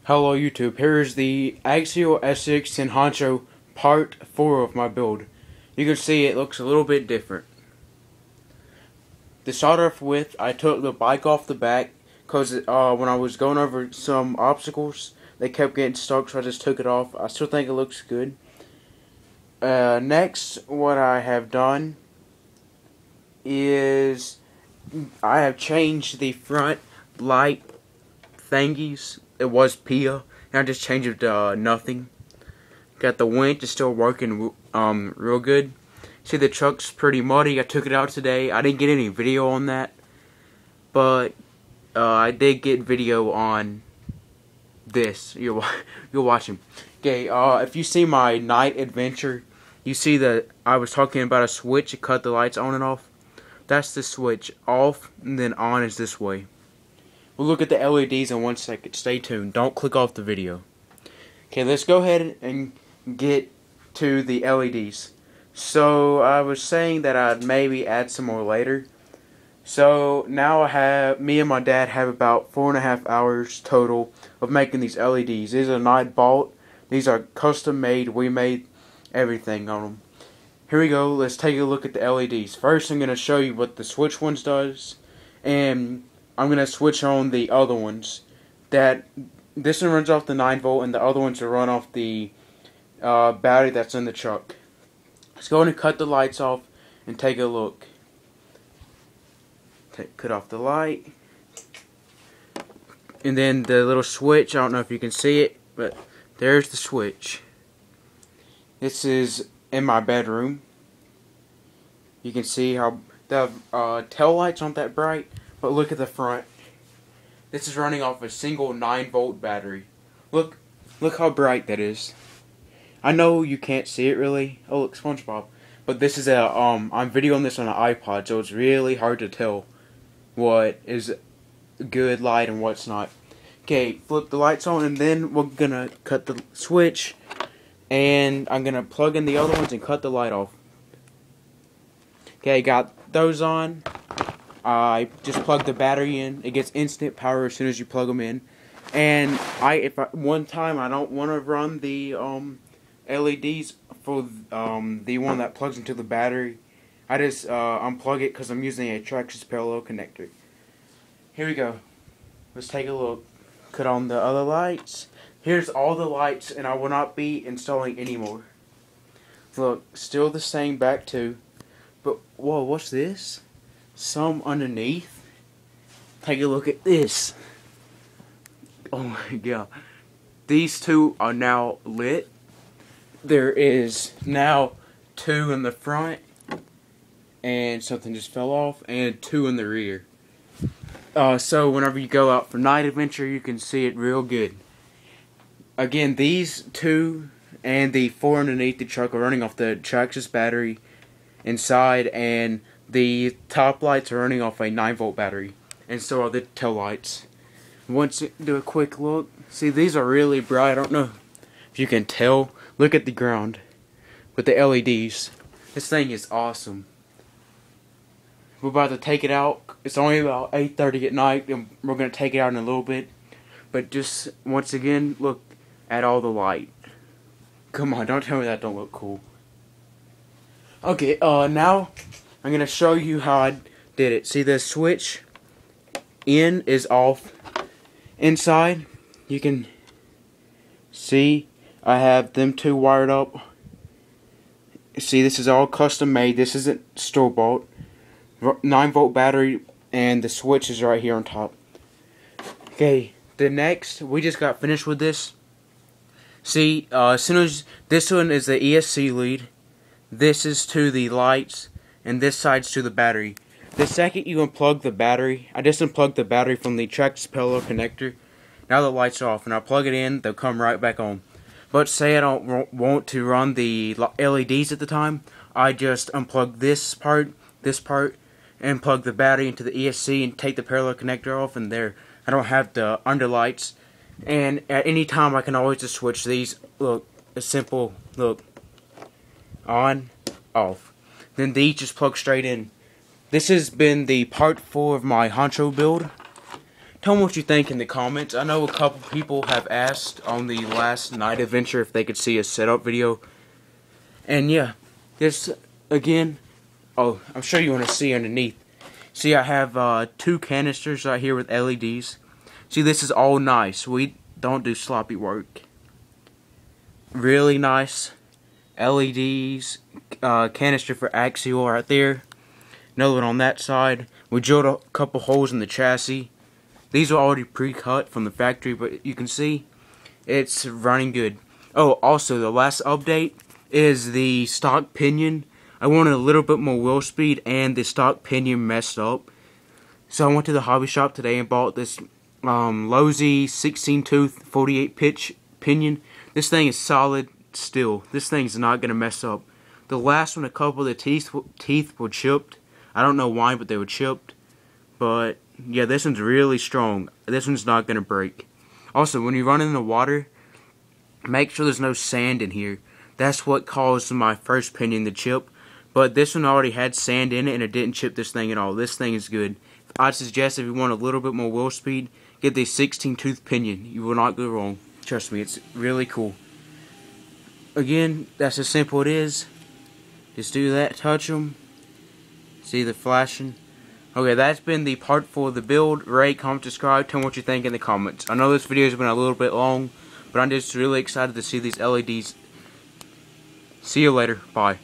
Hello YouTube, here's the Axial SCX10 Honcho Part 4 of my build. You can see it looks a little bit different. To start off with, I took the bike off the back because when I was going over some obstacles, they kept getting stuck, so I just took it off. I still think it looks good. Next, what I have done is I have changed the front light thingies. It was Pt.4, and I just changed it to nothing. Got the winch, is still working real good. See, the truck's pretty muddy. I took it out today. I didn't get any video on that, but I did get video on this. You're watching. Okay, if you see my night adventure, you see that I was talking about a switch to cut the lights on and off. That's the switch. Off and then on is this way. We'll look at the LEDs in 1 second. Stay tuned. Don't click off the video. Okay, let's go ahead and get to the LEDs. So, I was saying that I'd maybe add some more later. So, now me and my dad have about 4.5 hours total of making these LEDs. These are not bought. These are custom made. We made everything on them. Here we go. Let's take a look at the LEDs. First, I'm going to show you what the switch ones does. And I'm going to switch on the other ones. This one runs off the 9V and the other ones will run off the battery that's in the truck. Let's go ahead and cut the lights off and take a look. Cut off the light. And then the little switch, I don't know if you can see it, but there's the switch. This is in my bedroom. You can see how the tail lights aren't that bright. But look at the front. This is running off a single 9V battery. Look how bright that is. I know you can't see it really. Oh look, SpongeBob. But this is I'm videoing this on an iPod, so it's really hard to tell what is good light and what's not. Okay, flip the lights on, and then we're gonna cut the switch, and I'm gonna plug in the other ones and cut the light off. Okay, got those on. I just plug the battery in. It gets instant power as soon as you plug them in. And one time I don't want to run the LEDs for the one that plugs into the battery, I just unplug it because I'm using a traction parallel connector. Here we go. Let's take a look. Cut on the other lights. Here's all the lights, and I will not be installing any more. Look, still the same back too. But whoa, what's this? Some underneath. Take a look at this. Oh my god. These two are now lit. There is now 2 in the front. And something just fell off. And 2 in the rear. So whenever you go out for night adventure, you can see it real good. Again, these 2 and the 4 underneath the truck are running off the Traxxas battery inside, and the top lights are running off a 9V battery, and so are the tail lights. Once you do a quick look, see, these are really bright. I don't know if you can tell. Look at the ground with the LEDs. This thing is awesome. We're about to take it out. It's only about 8:30 at night, and we're going to take it out in a little bit. But just, once again, look at all the light. Come on, don't tell me that don't look cool. Okay, now I'm going to show you how I did it. See, the switch in is off. Inside, you can see I have them 2 wired up. See, this is all custom made. This isn't store-bought. 9V battery, and the switch is right here on top. Okay, the next, we just got finished with this. See, as soon as this one is the ESC lead, this is to the lights, and this side's to the battery. The second you unplug the battery, I just unplugged the battery from the traction parallel connector. Now the lights are off, and I plug it in, they'll come right back on. But say I don't want to run the LEDs at the time, I just unplug this part, and plug the battery into the ESC and take the parallel connector off, and there, I don't have the underlights. And at any time I can always just switch these. Look, a simple look. On, off. Then these just plug straight in. This has been the part 4 of my Honcho build. Tell me what you think in the comments. I know a couple people have asked on the last night adventure if they could see a setup video. And yeah, this again, oh, I'm sure you want to see underneath. See, I have 2 canisters right here with LEDs. See, this is all nice. We don't do sloppy work. Really nice LEDs, canister for Axial right there. Another one on that side. We drilled a couple holes in the chassis. These are already pre-cut from the factory, but you can see it's running good. Oh, also the last update is the stock pinion. I wanted a little bit more wheel speed, and the stock pinion messed up. So I went to the hobby shop today and bought this Lozy 16-tooth 48 pitch pinion. This thing is solid still. This thing's not gonna mess up. The last one, a couple of the teeth were chipped. I don't know why, but they were chipped. But yeah, this one's really strong. This one's not gonna break. Also, when you run in the water, make sure there's no sand in here. That's what caused my first pinion to chip. But this one already had sand in it, and it didn't chip this thing at all. This thing is good. I'd suggest if you want a little bit more wheel speed, get the 16-tooth pinion. You will not go wrong. Trust me, it's really cool. Again, that's as simple it is. Just do that, touch them. See the flashing? Okay, that's been the part 4 of the build. Rate, comment, subscribe, tell me what you think in the comments. I know this video has been a little bit long, but I'm just really excited to see these LEDs. See you later. Bye.